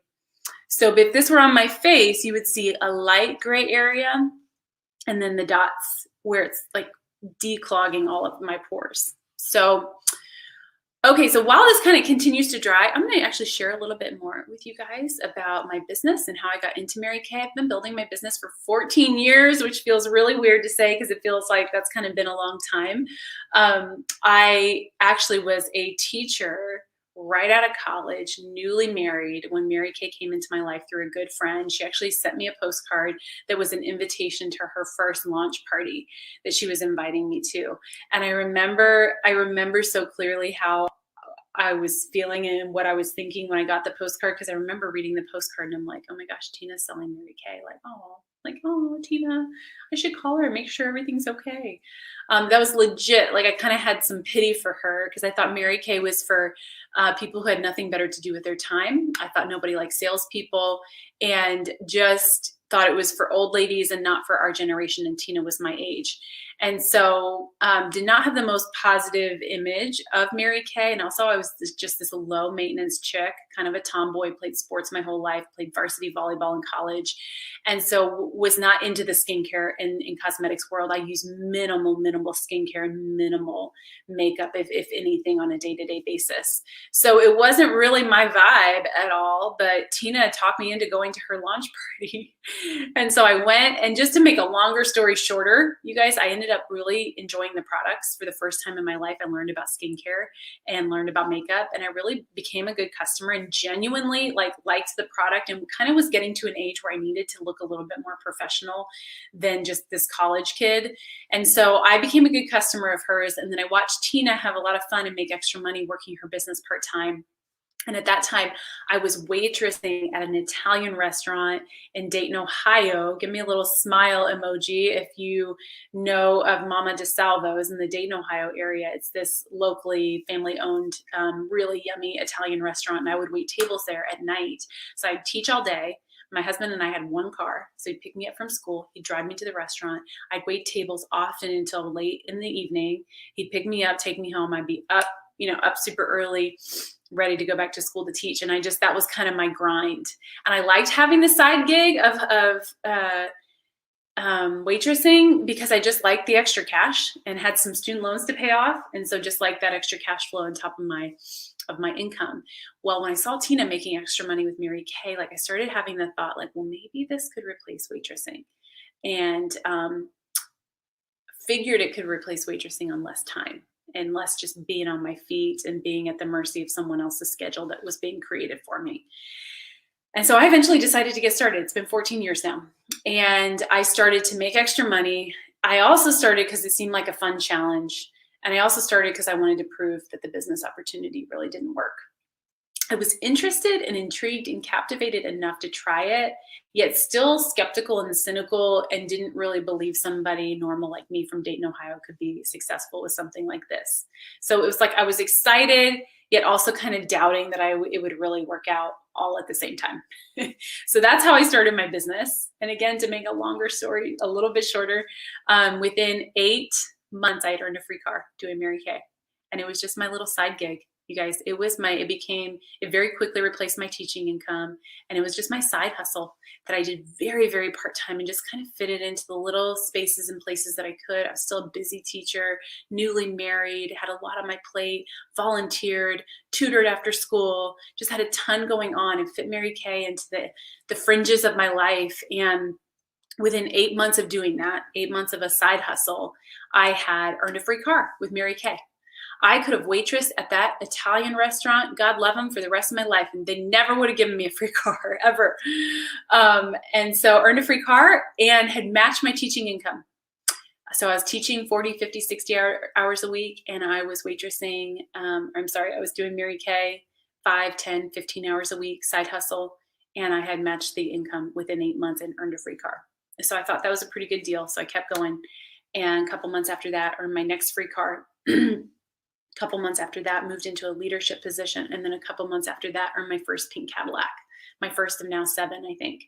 So if this were on my face, you would see a light gray area and then the dots where it's like declogging all of my pores. So okay, so while this kind of continues to dry, I'm going to actually share a little bit more with you guys about my business and how I got into Mary Kay. I've been building my business for 14 years, which feels really weird to say because it feels like that's kind of been a long time. I actually was a teacher right out of college, newly married, when Mary Kay came into my life through a good friend. She actually sent me a postcard that was an invitation to her first launch party that she was inviting me to. And I remember so clearly how I was feeling and what I was thinking when I got the postcard, because I remember reading the postcard and I'm like, oh my gosh, Tina's selling Mary Kay. Oh, Tina, I should call her and make sure everything's okay. That was legit. Like I kind of had some pity for her because I thought Mary Kay was for people who had nothing better to do with their time. I thought nobody liked salespeople and just thought it was for old ladies and not for our generation. And Tina was my age. And so did not have the most positive image of Mary Kay. And also I was just this low maintenance chick, kind of a tomboy, played sports my whole life, played varsity volleyball in college. And so was not into the skincare and cosmetics world. I use minimal skincare and minimal makeup, if anything, on a day-to-day basis. So it wasn't really my vibe at all, but Tina talked me into going to her launch party. And so I went, and just to make a longer story shorter, you guys, I ended up really enjoying the products. For the first time in my life, I learned about skincare and learned about makeup, and I really became a good customer and genuinely liked the product and kind of was getting to an age where I needed to look a little bit more professional than just this college kid. And so I became a good customer of hers, and then I watched Tina have a lot of fun and make extra money working her business part-time. And at that time, I was waitressing at an Italian restaurant in Dayton, Ohio. Give me a little smile emoji if you know of Mama DeSalvo's in the Dayton, Ohio area. It's this locally family-owned, really yummy Italian restaurant, and I would wait tables there at night. So I'd teach all day. My husband and I had one car. So he'd pick me up from school. He'd drive me to the restaurant. I'd wait tables often until late in the evening. He'd pick me up, take me home. I'd be up, up super early, ready to go back to school to teach. And that was kind of my grind. And I liked having the side gig of waitressing because I just liked the extra cash and had some student loans to pay off. And so just like that extra cash flow on top of my income. Well, when I saw Tina making extra money with Mary Kay, like I started having the thought like, well, maybe this could replace waitressing, and figured it could replace waitressing on less time and less just being on my feet and being at the mercy of someone else's schedule that was being created for me. And so I eventually decided to get started. It's been 14 years now. And I started to make extra money. I also started because it seemed like a fun challenge. And I also started because I wanted to prove that the business opportunity really didn't work. I was interested and intrigued and captivated enough to try it, yet still skeptical and cynical, and didn't really believe somebody normal like me from Dayton, Ohio could be successful with something like this. So it was like I was excited, yet also kind of doubting that it would really work out all at the same time. So that's how I started my business. And again, to make a longer story a little bit shorter, within 8 months, I had earned a free car doing Mary Kay. And it was just my little side gig. You guys, it very quickly replaced my teaching income. And it was just my side hustle that I did very, very part-time and just kind of fitted into the little spaces and places that I could. I was still a busy teacher, newly married, had a lot on my plate, volunteered, tutored after school, just had a ton going on, and fit Mary Kay into the fringes of my life. And within 8 months of doing that, 8 months of a side hustle, I had earned a free car with Mary Kay. I could have waitressed at that Italian restaurant, God love them, for the rest of my life, and they never would have given me a free car, ever. And so earned a free car and had matched my teaching income. So I was teaching 40, 50, 60 hours a week, and I was waitressing, I was doing Mary Kay 5, 10, 15 hours a week, side hustle, and I had matched the income within 8 months and earned a free car. So I thought that was a pretty good deal, so I kept going. And a couple months after that, earned my next free car. Couple months after that, moved into a leadership position. And then a couple months after that, earned my first pink Cadillac, my first of now 7, I think.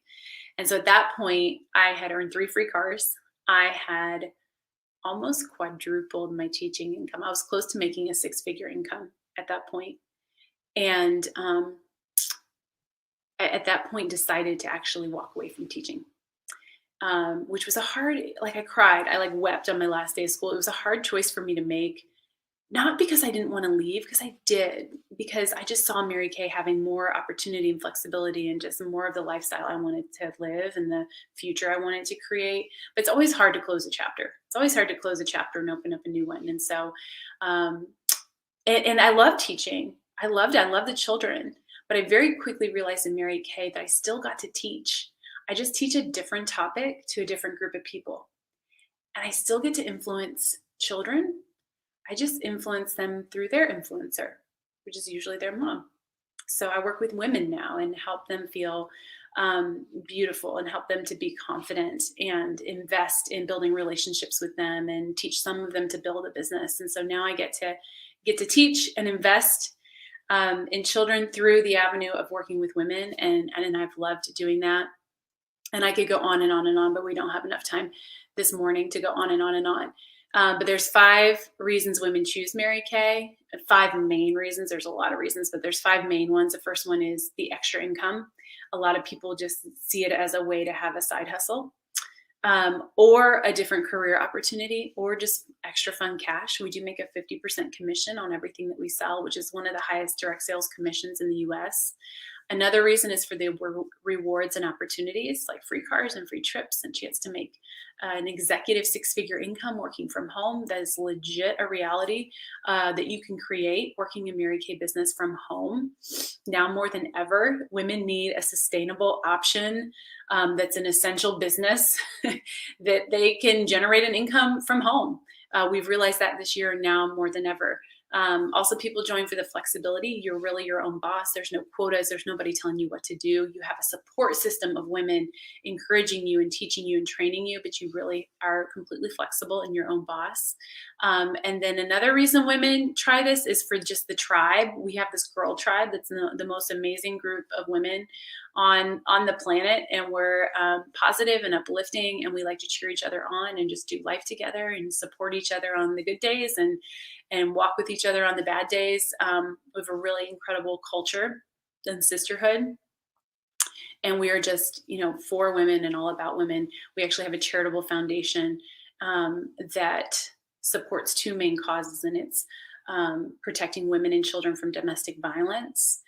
And so at that point, I had earned 3 free cars. I had almost quadrupled my teaching income. I was close to making a 6-figure income at that point. And at that point, decided to actually walk away from teaching, which was I cried. I wept on my last day of school. It was a hard choice for me to make. Not because I didn't want to leave, because I did, because I just saw Mary Kay having more opportunity and flexibility and just more of the lifestyle I wanted to live and the future I wanted to create. But it's always hard to close a chapter. It's always hard to close a chapter and open up a new one. And so, and I love teaching. I loved the children, but I very quickly realized in Mary Kay that I still got to teach. I just teach a different topic to a different group of people. And I still get to influence children. I just influence them through their influencer, which is usually their mom. So I work with women now and help them feel beautiful and help them to be confident and invest in building relationships with them and teach some of them to build a business. And so now I get to teach and invest in children through the avenue of working with women. And I've loved doing that. And I could go on and on and on, but we don't have enough time this morning to go on and on and on. But there's 5 reasons women choose Mary Kay. 5 main reasons. There's a lot of reasons, but there's 5 main ones. The first one is the extra income. A lot of people just see it as a way to have a side hustle, or a different career opportunity, or just extra fun cash. We do make a 50% commission on everything that we sell, which is one of the highest direct sales commissions in the US. Another reason is for the rewards and opportunities, like free cars and free trips and chance to make an executive 6-figure income working from home. That is legit a reality that you can create working a Mary Kay business from home. Now more than ever, women need a sustainable option that's an essential business that they can generate an income from home. We've realized that this year now more than ever. Also, people join for the flexibility. You're really your own boss. There's no quotas. There's nobody telling you what to do. You have a support system of women encouraging you and teaching you and training you, but you really are completely flexible and your own boss. And then another reason women try this is for just the tribe. We have this girl tribe that's the most amazing group of women on the planet, and we're positive and uplifting, and we like to cheer each other on and just do life together and support each other on the good days and walk with each other on the bad days. We have a really incredible culture and sisterhood. And we are just, for women and all about women. We actually have a charitable foundation that supports two main causes, and it's protecting women and children from domestic violence,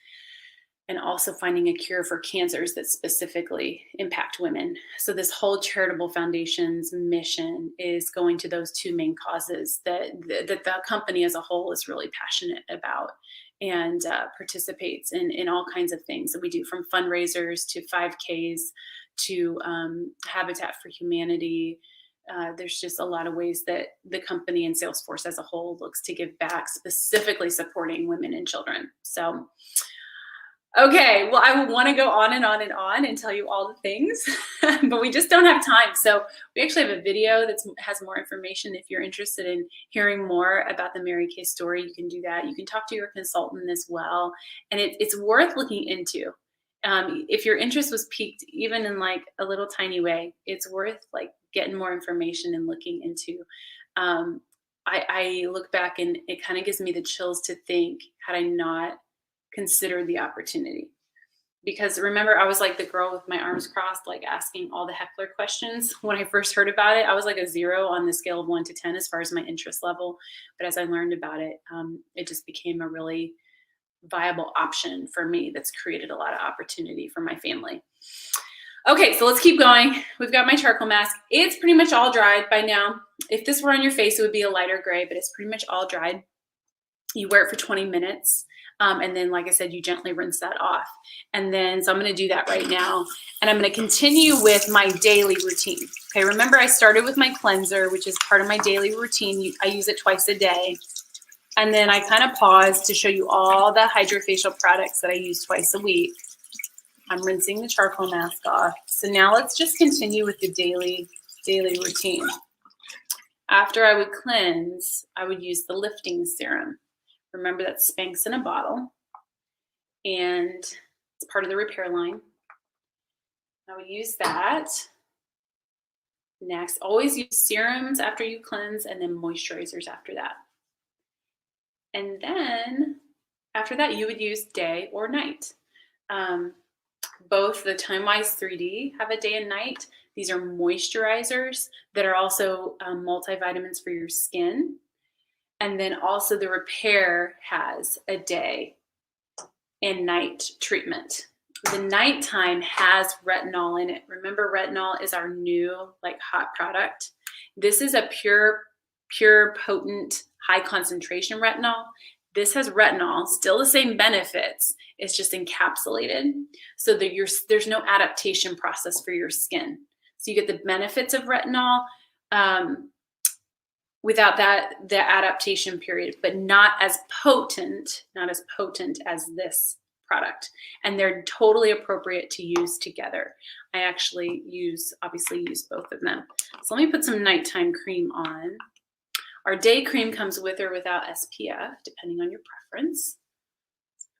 and also finding a cure for cancers that specifically impact women. So this whole charitable foundation's mission is going to those two main causes that the company as a whole is really passionate about, and participates in all kinds of things that we do, from fundraisers to 5Ks to Habitat for Humanity. There's just a lot of ways that the company and Salesforce as a whole looks to give back, specifically supporting women and children. So, okay, well, I would want to go on and on and on and tell you all the things, but we just don't have time. So we actually have a video that has more information. If you're interested in hearing more about the Mary Kay story, you can do that. You can talk to your consultant as well. And it's worth looking into. If your interest was piqued, even in like a little tiny way, it's worth like getting more information and looking into. I look back and it kind of gives me the chills to think, had I not considered the opportunity. Because remember, I was like the girl with my arms crossed, like asking all the heckler questions. When I first heard about it, I was like a 0 on the scale of 1 to 10 as far as my interest level. But as I learned about it, it just became a really viable option for me that's created a lot of opportunity for my family. Okay, so let's keep going. We've got my charcoal mask. It's pretty much all dried by now. If this were on your face, it would be a lighter gray, but it's pretty much all dried. You wear it for 20 minutes. And then, like I said, you gently rinse that off. And then, so I'm going to do that right now. And I'm going to continue with my daily routine. Okay, remember I started with my cleanser, which is part of my daily routine. I use it twice a day. And then I kind of paused to show you all the HydraFacial products that I use twice a week. I'm rinsing the charcoal mask off. So now let's just continue with the daily routine. After I would cleanse, I would use the lifting serum. Remember, that's Spanx in a bottle, and it's part of the repair line. I would use that. Next, always use serums after you cleanse, and then moisturizers after that. And then after that, you would use day or night. Both the TimeWise 3D have a day and night. These are moisturizers that are also multivitamins for your skin. And then also the repair has a day and night treatment. The nighttime has retinol in it. Remember, retinol is our new like hot product. This is a pure, potent, high concentration retinol. This has retinol, still the same benefits. It's just encapsulated so that there's no adaptation process for your skin. So you get the benefits of retinol, without the adaptation period, but not as potent as this product. And they're totally appropriate to use together. I actually obviously use both of them. So let me put some nighttime cream on. Our day cream comes with or without SPF, depending on your preference.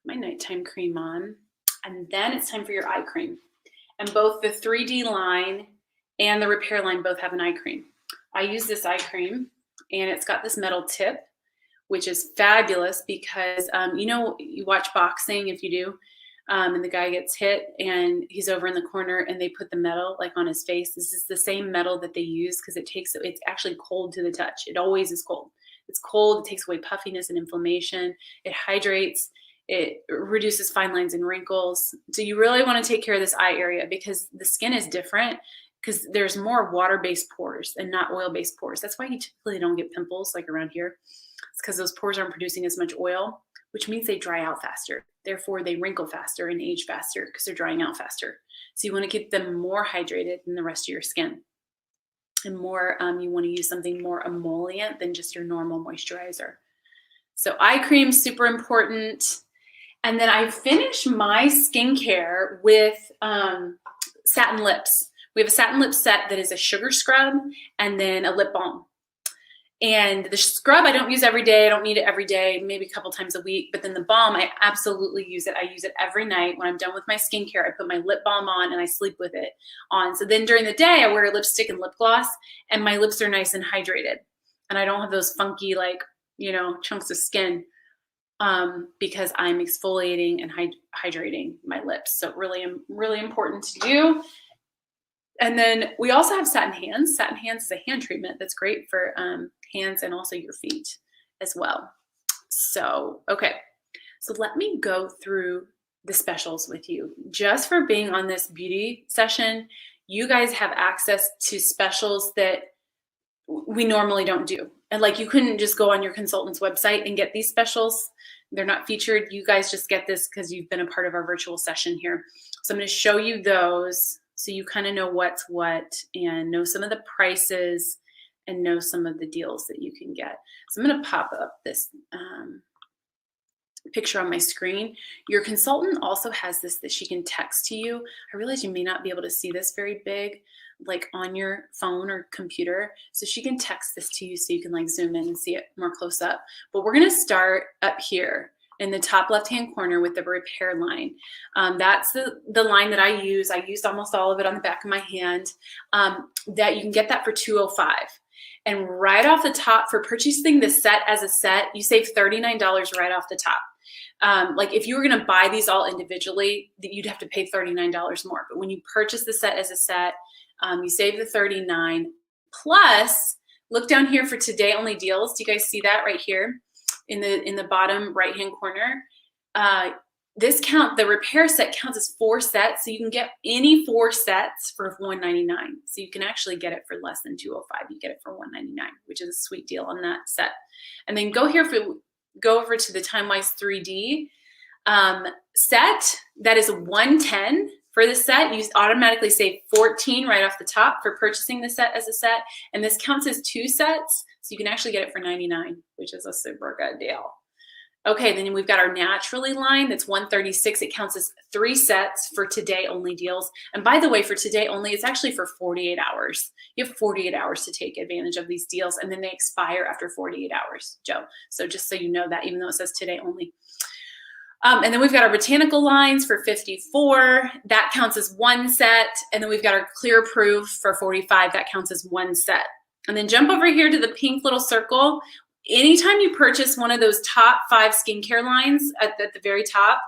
Put my nighttime cream on. And then it's time for your eye cream. And both the 3D line and the repair line both have an eye cream. I use this eye cream, and it's got this metal tip, which is fabulous because, you watch boxing, if you do, and the guy gets hit and he's over in the corner and they put the metal like on his face. This is the same metal that they use because it's actually cold to the touch. It always is cold. It's cold, it takes away puffiness and inflammation. It hydrates, it reduces fine lines and wrinkles. So you really want to take care of this eye area because the skin is different, because there's more water-based pores and not oil-based pores. That's why you typically don't get pimples like around here. It's because those pores aren't producing as much oil, which means they dry out faster. Therefore, they wrinkle faster and age faster because they're drying out faster. So you want to keep them more hydrated than the rest of your skin. And more, you want to use something more emollient than just your normal moisturizer. So eye cream, super important. And then I finish my skincare with satin lips. We have a satin lip set that is a sugar scrub and then a lip balm. And the scrub I don't use every day. I don't need it every day, maybe a couple times a week. But then the balm, I absolutely use it. I use it every night. When I'm done with my skincare, I put my lip balm on and I sleep with it on. So then during the day, I wear a lipstick and lip gloss, and my lips are nice and hydrated. And I don't have those funky, like, you know, chunks of skin because I'm exfoliating and hydrating my lips. So really important to do. And then we also have satin hands. Satin hands is a hand treatment that's great for hands and also your feet as well. So, okay. So let me go through the specials with you. Just for being on this beauty session, you guys have access to specials that we normally don't do. And like, you couldn't just go on your consultant's website and get these specials. They're not featured. You guys just get this because you've been a part of our virtual session here. So I'm going to show you those, so you kind of know what's what and know some of the prices and know some of the deals that you can get. So I'm going to pop up this picture on my screen. Your consultant also has this that she can text to you. I realize you may not be able to see this very big, like on your phone or computer. So she can text this to you so you can like zoom in and see it more close up. But we're going to start up here in the top left-hand corner with the repair line. That's the line that I use. I used almost all of it on the back of my hand. That you can get that for $205. And right off the top, for purchasing the set as a set, you save $39 right off the top. Like if you were gonna buy these all individually, you'd have to pay $39 more. But when you purchase the set as a set, you save the $39. Plus, look down here for today only deals. Do you guys see that right here? In the bottom right hand corner, the repair set counts as 4 sets, so you can get any 4 sets for $199. So you can actually get it for less than $205. You get it for $199, which is a sweet deal on that set. And then go over to the TimeWise 3D set. That is $110 for the set. You automatically save $14 right off the top for purchasing the set as a set, and this counts as 2 sets. So you can actually get it for $99, which is a super good deal. Okay, then we've got our Naturally line. That's $136. It counts as 3 sets for today only deals. And by the way, for today only, it's actually for 48 hours. You have 48 hours to take advantage of these deals, and then they expire after 48 hours, Joe. So just so you know that, even though it says today only. And then we've got our botanical lines for $54. That counts as 1 set. And then we've got our Clear Proof for $45. That counts as 1 set. And then jump over here to the pink little circle. Anytime you purchase one of those top 5 skincare lines at the very top,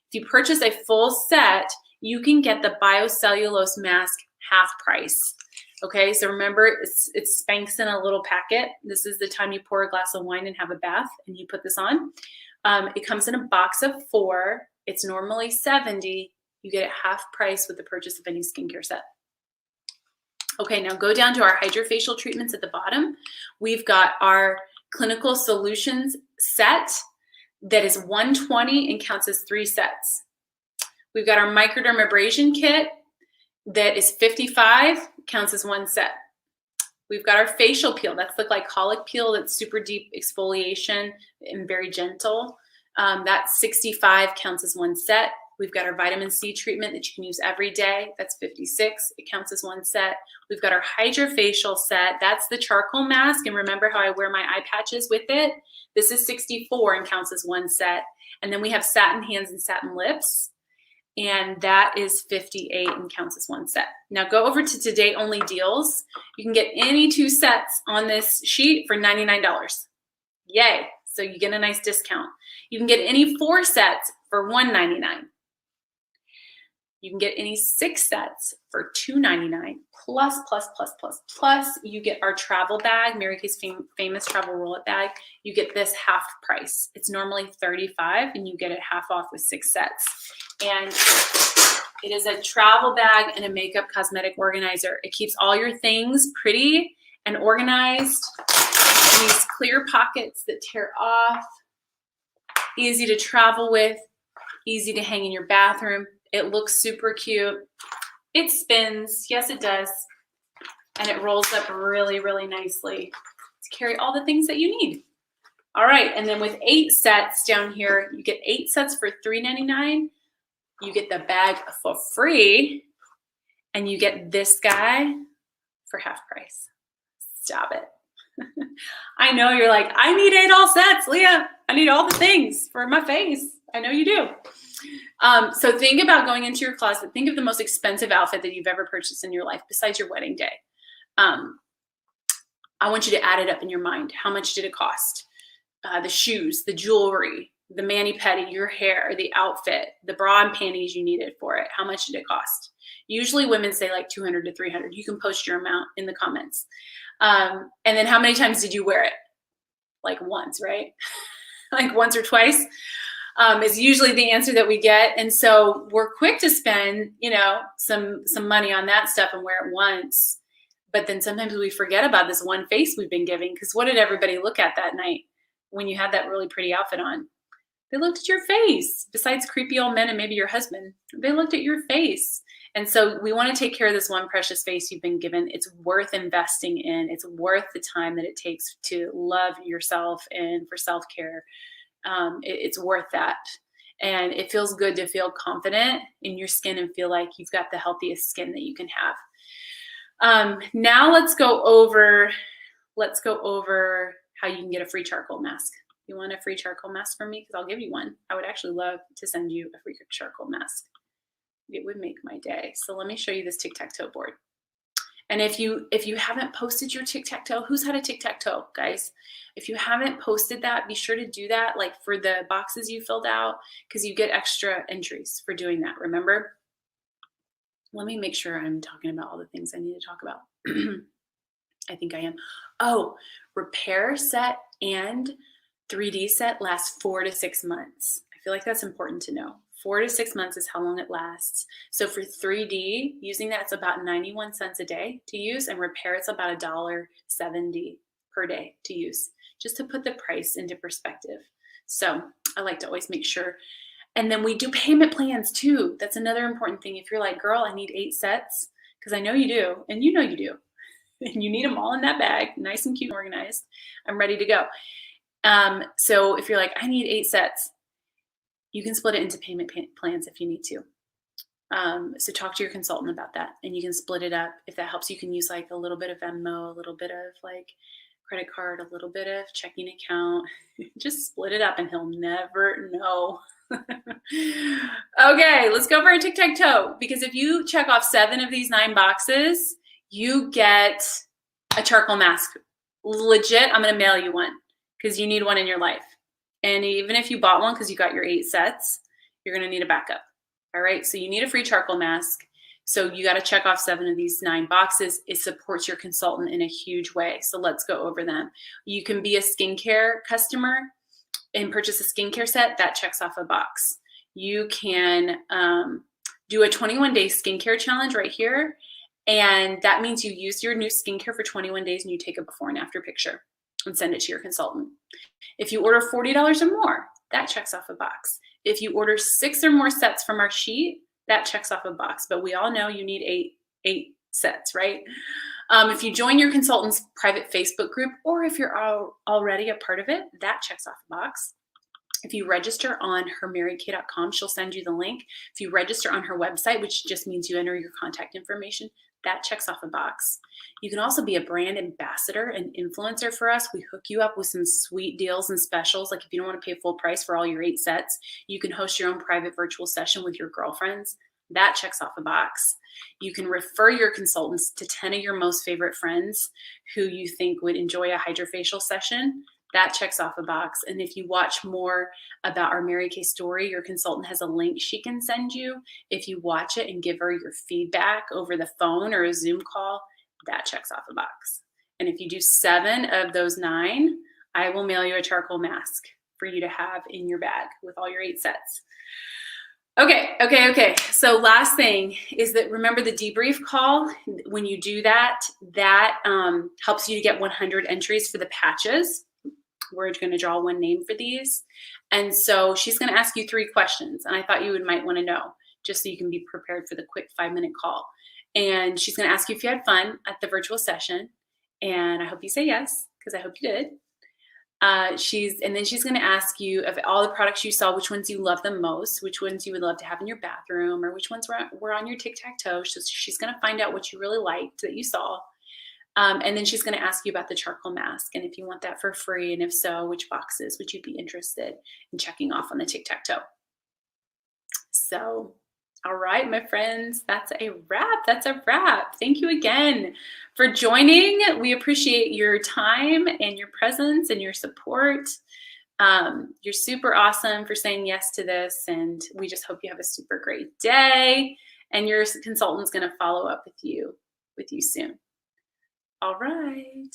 if you purchase a full set, you can get the biocellulose mask half price. Okay, so remember, it Spanx in a little packet. This is the time you pour a glass of wine and have a bath, and you put this on. It comes in a box of 4. It's normally $70. You get it half price with the purchase of any skincare set. Okay, now go down to our HydraFacial treatments at the bottom. We've got our Clinical Solutions set that is $120 and counts as 3 sets. We've got our Microdermabrasion kit that is $55, counts as 1 set. We've got our facial peel. That's the glycolic peel. That's super deep exfoliation and very gentle. That's $65, counts as 1 set. We've got our vitamin C treatment that you can use every day. That's $56. It counts as 1 set. We've got our HydraFacial set. That's the charcoal mask. And remember how I wear my eye patches with it? This is $64 and counts as 1 set. And then we have satin hands and satin lips. And that is $58 and counts as 1 set. Now go over to today only deals. You can get any 2 sets on this sheet for $99. Yay. So you get a nice discount. You can get any 4 sets for $199. You can get any 6 sets for $299 plus you get our travel bag, Mary Kay's famous travel roll-up bag. You get this half price. It's normally $35 and you get it half off with 6 sets. And it is a travel bag and a makeup cosmetic organizer. It keeps all your things pretty and organized in these clear pockets that tear off. Easy to travel with, easy to hang in your bathroom. It looks super cute. It spins, yes it does. And it rolls up really, really nicely to carry all the things that you need. All right, and then with 8 sets down here, you get 8 sets for $3.99. You get the bag for free, and you get this guy for half price. Stop it. I know you're like, I need 8 all sets, Leah. I need all the things for my face. I know you do. So think about going into your closet. Think of the most expensive outfit that you've ever purchased in your life besides your wedding day. I want you to add it up in your mind. How much did it cost? The shoes, the jewelry, the mani-pedi, your hair, the outfit, the bra and panties you needed for it. How much did it cost? Usually women say like 200 to 300. You can post your amount in the comments. And then how many times did you wear it? Like once, right? Like once or twice is usually the answer that we get. And so we're quick to spend, you know, some money on that stuff and wear it once. But then sometimes we forget about this one face we've been giving, because what did everybody look at that night when you had that really pretty outfit on? They looked at your face. Besides creepy old men and maybe your husband, they looked at your face. And so we want to take care of this one precious face you've been given. It's worth investing in. It's worth the time that it takes to love yourself and for self-care. It's worth that. And it feels good to feel confident in your skin and feel like you've got the healthiest skin that you can have. Now let's go over how you can get a free charcoal mask. You want a free charcoal mask from me? Because I'll give you one. I would actually love to send you a free charcoal mask. It would make my day. So let me show you this tic-tac-toe board. And if you haven't posted your tic-tac-toe, who's had a tic-tac-toe, guys? If you haven't posted that, be sure to do that, like for the boxes you filled out, because you get extra entries for doing that, remember? Let me make sure I'm talking about all the things I need to talk about. I think I am. Oh, repair set and 3D set lasts 4 to 6 months. I feel like that's important to know. 4 to 6 months is how long it lasts. So for 3D, using that, it's about 91 cents a day to use, and repair, it's about $1.70 per day to use, just to put the price into perspective. So I like to always make sure. And then we do payment plans too. That's another important thing. If you're like, girl, I need 8 sets, because I know you do, and you know you do, and you need them all in that bag, nice and cute and organized, I'm ready to go. So if you're like, I need 8 sets, you can split it into payment plans if you need to. So talk to your consultant about that, and you can split it up. If that helps, you can use like a little bit of Venmo, a little bit of like credit card, a little bit of checking account. Just split it up and he'll never know. Okay, let's go for a tic-tac-toe, because if you check off 7 of these 9 boxes, you get a charcoal mask. Legit, I'm gonna mail you one, because you need one in your life. And even if you bought one because you got your 8 sets, you're gonna need a backup. All right, so you need a free charcoal mask. So you got to check off 7 of these 9 boxes. It supports your consultant in a huge way. So let's go over them. You can be a skincare customer and purchase a skincare set. That checks off a box. You can do a 21-day skincare challenge right here. And that means you use your new skincare for 21 days and you take a before and after picture and send it to your consultant. If you order $40 or more, that checks off a box. If you order 6 or more sets from our sheet, that checks off a box. But we all know you need 8 sets, right? If you join your consultant's private Facebook group, or if you're already a part of it, that checks off a box. If you register on hermarykay.com, she'll send you the link. If you register on her website, which just means you enter your contact information, that checks off a box. You can also be a brand ambassador and influencer for us. We hook you up with some sweet deals and specials. Like if you don't want to pay full price for all your 8 sets, you can host your own private virtual session with your girlfriends. That checks off a box. You can refer your consultants to 10 of your most favorite friends who you think would enjoy a HydraFacial session. That checks off a box. And if you watch more about our Mary Kay story, your consultant has a link she can send you. If you watch it and give her your feedback over the phone or a Zoom call, that checks off a box. And if you do 7 of those 9, I will mail you a charcoal mask for you to have in your bag with all your 8 sets. Okay. So last thing is that, remember the debrief call? When you do that, that helps you to get 100 entries for the patches. We're going to draw one name for these. And so she's going to ask you 3 questions. And I thought you might want to know, just so you can be prepared for the quick 5-minute call. And she's going to ask you if you had fun at the virtual session. And I hope you say yes, because I hope you did. And then she's going to ask you, of all the products you saw, which ones you love the most, which ones you would love to have in your bathroom, or which ones were on your tic-tac-toe. So she's going to find out what you really liked that you saw. And then she's going to ask you about the charcoal mask and if you want that for free, and if so, which boxes would you be interested in checking off on the tic-tac-toe. So, all right, my friends, that's a wrap. That's a wrap. Thank you again for joining. We appreciate your time and your presence and your support. You're super awesome for saying yes to this, and we just hope you have a super great day. And your consultant's going to follow up with you soon. All right.